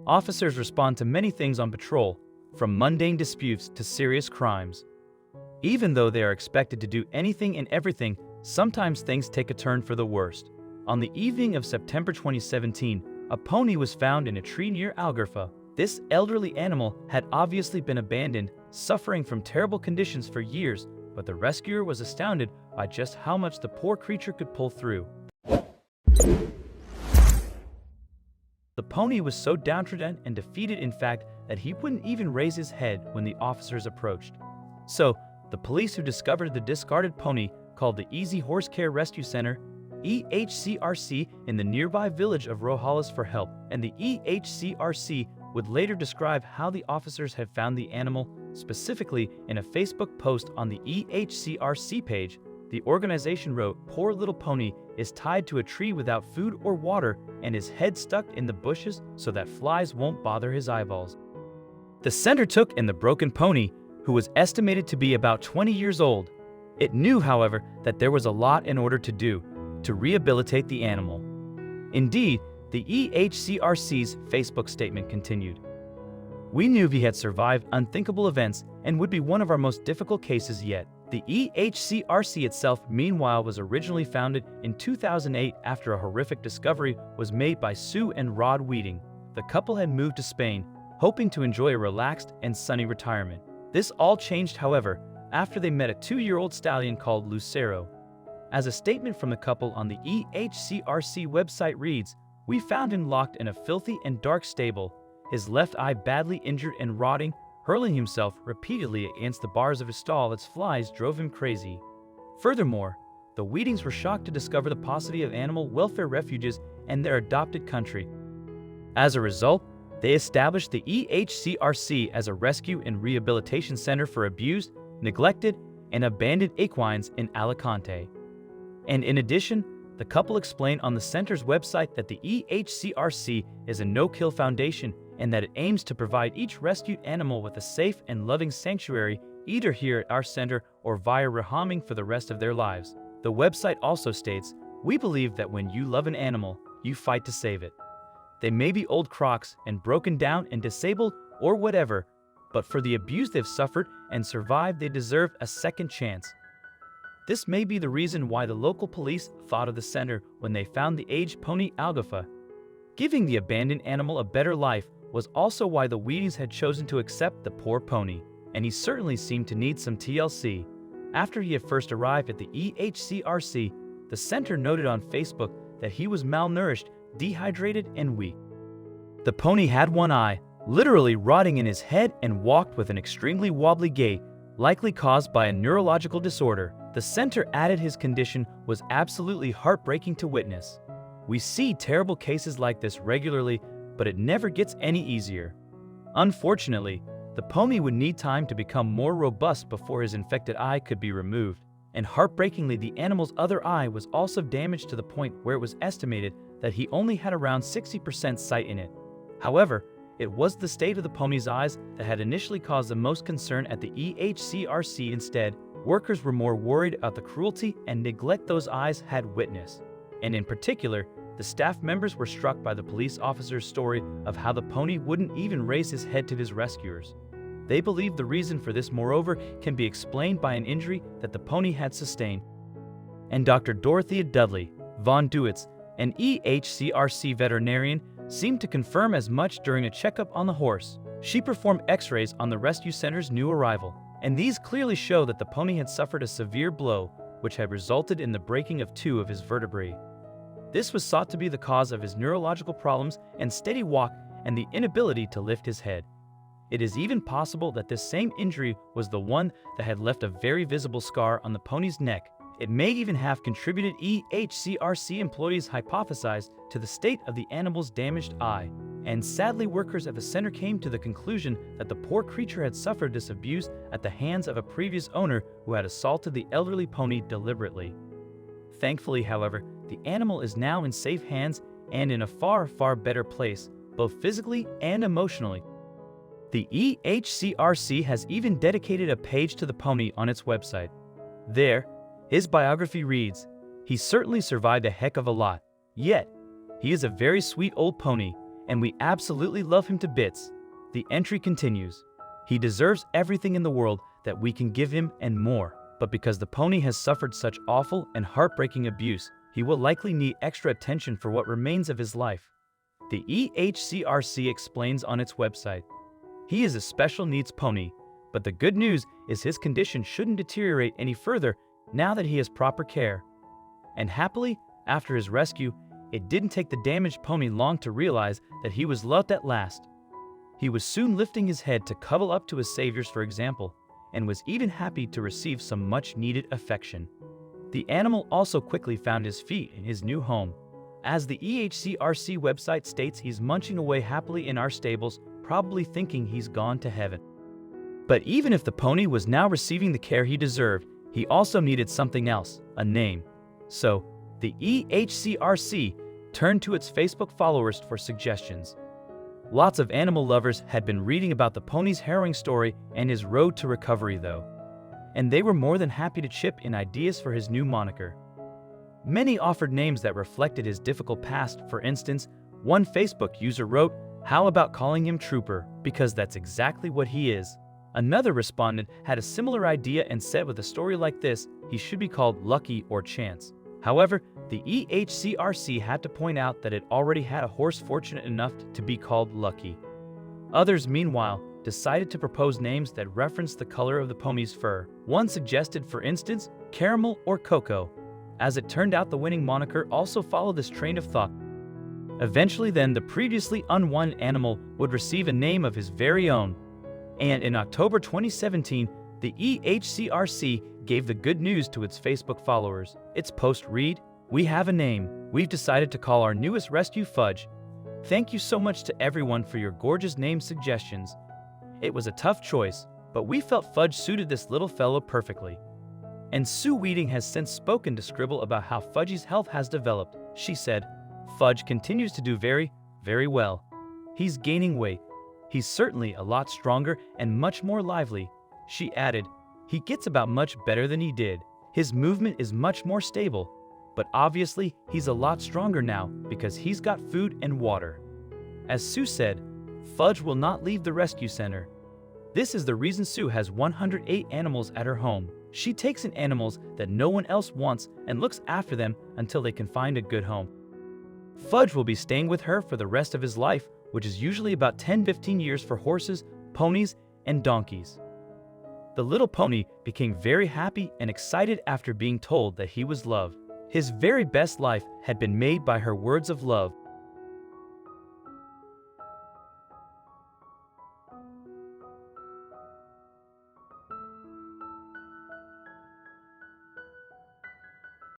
Officers respond to many things on patrol, from mundane disputes to serious crimes. Even though they are expected to do anything and everything, sometimes things take a turn for the worst. On the evening of September 2017, a pony was found in a tree near Algerfa. This elderly animal had obviously been abandoned, suffering from terrible conditions for years, but the rescuer was astounded by just how much the poor creature could pull through. The pony was so downtrodden and defeated, in fact, that he wouldn't even raise his head when the officers approached. So, the police who discovered the discarded pony called the Easy Horse Care Rescue Center, EHCRC, in the nearby village of Rojales for help, and the EHCRC would later describe how the officers had found the animal. Specifically, in a Facebook post on the EHCRC page, the organization wrote, "Poor little pony is tied to a tree without food or water and his head stuck in the bushes so that flies won't bother his eyeballs." The center took in the broken pony, who was estimated to be about 20 years old. It knew, however, that there was a lot in order to do to rehabilitate the animal. Indeed, the EHCRC's Facebook statement continued, "We knew he had survived unthinkable events and would be one of our most difficult cases yet." The EHCRC itself, meanwhile, was originally founded in 2008 after a horrific discovery was made by Sue and Rod Weeding. The couple had moved to Spain, hoping to enjoy a relaxed and sunny retirement. This all changed, however, after they met a 2-year-old stallion called Lucero. As a statement from the couple on the EHCRC website reads, "We found him locked in a filthy and dark stable, his left eye badly injured and rotting, hurling himself repeatedly against the bars of his stall as flies drove him crazy." Furthermore, the Weedings were shocked to discover the paucity of animal welfare refuges in their adopted country. As a result, they established the EHCRC as a rescue and rehabilitation center for abused, neglected, and abandoned equines in Alicante. And in addition, the couple explained on the center's website that the EHCRC is a no-kill foundation and that it aims to provide each rescued animal with a safe and loving sanctuary, either here at our center or via rehoming for the rest of their lives. The website also states, "We believe that when you love an animal, you fight to save it. They may be old crocs and broken down and disabled or whatever, but for the abuse they've suffered and survived, they deserve a second chance." This may be the reason why the local police thought of the center when they found the aged pony Algerfa. Giving the abandoned animal a better life was also why the Weedings had chosen to accept the poor pony, and he certainly seemed to need some TLC. After he had first arrived at the EHCRC, the center noted on Facebook that he was malnourished, dehydrated, and weak. The pony had one eye, literally rotting in his head, and walked with an extremely wobbly gait, likely caused by a neurological disorder. The center added his condition was absolutely heartbreaking to witness. "We see terrible cases like this regularly, but it never gets any easier." Unfortunately, the pony would need time to become more robust before his infected eye could be removed, and heartbreakingly, the animal's other eye was also damaged to the point where it was estimated that he only had around 60% sight in it. However, it was the state of the pony's eyes that had initially caused the most concern at the EHCRC. Instead, workers were more worried about the cruelty and neglect those eyes had witnessed. And in particular, the staff members were struck by the police officer's story of how the pony wouldn't even raise his head to his rescuers. They believe the reason for this, moreover, can be explained by an injury that the pony had sustained. And Dr. Dorothea Dudley von Duitz, an EHCRC veterinarian, seemed to confirm as much during a checkup on the horse. She performed x-rays on the rescue center's new arrival, and these clearly show that the pony had suffered a severe blow, which had resulted in the breaking of 2 of his vertebrae. This was thought to be the cause of his neurological problems and steady walk and the inability to lift his head. It is even possible that this same injury was the one that had left a very visible scar on the pony's neck. It may even have contributed, EHCRC employees hypothesized, to the state of the animal's damaged eye. And sadly, workers at the center came to the conclusion that the poor creature had suffered this abuse at the hands of a previous owner who had assaulted the elderly pony deliberately. Thankfully, however, the animal is now in safe hands and in a far, far better place, both physically and emotionally. The EHCRC has even dedicated a page to the pony on its website. There, his biography reads, "He certainly survived a heck of a lot, yet he is a very sweet old pony, and we absolutely love him to bits. The entry continues. He deserves everything in the world that we can give him and more, but because the pony has suffered such awful and heartbreaking abuse, he will likely need extra attention for what remains of his life. The EHCRC explains on its website. He is a special needs pony, but the good news is his condition shouldn't deteriorate any further now that he has proper care. And happily, after his rescue, it didn't take the damaged pony long to realize that he was loved at last. He was soon lifting his head to cuddle up to his saviors, for example, and was even happy to receive some much-needed affection. The animal also quickly found his feet in his new home. As the EHCRC website states, he's munching away happily in our stables, probably thinking he's gone to heaven. But even if the pony was now receiving the care he deserved, he also needed something else, a name. So, the EHCRC turned to its Facebook followers for suggestions. Lots of animal lovers had been reading about the pony's harrowing story and his road to recovery, though, and they were more than happy to chip in ideas for his new moniker. Many offered names that reflected his difficult past. For instance, one Facebook user wrote, "How about calling him Trooper, because that's exactly what he is." Another respondent had a similar idea and said with a story like this, he should be called Lucky or Chance. However, the EHCRC had to point out that it already had a horse fortunate enough to be called Lucky. Others, meanwhile, decided to propose names that referenced the color of the pony's fur. One suggested, for instance, Caramel or Cocoa. As it turned out, the winning moniker also followed this train of thought. Eventually then, the previously unwanted animal would receive a name of his very own. And in October 2017, the EHCRC gave the good news to its Facebook followers. Its post read, "We have a name. We've decided to call our newest rescue Fudge. Thank you so much to everyone for your gorgeous name suggestions. It was a tough choice, but we felt Fudge suited this little fellow perfectly." And Sue Weeding has since spoken to Scribble about how Fudgy's health has developed. She said, "Fudge continues to do very, very well. He's gaining weight. He's certainly a lot stronger and much more lively." She added, "He gets about much better than he did. His movement is much more stable. But obviously, he's a lot stronger now because he's got food and water." As Sue said, Fudge will not leave the rescue center. This is the reason Sue has 108 animals at her home. She takes in animals that no one else wants and looks after them until they can find a good home. Fudge will be staying with her for the rest of his life, which is usually about 10-15 years for horses, ponies, and donkeys. The little pony became very happy and excited after being told that he was loved. His very best life had been made by her words of love.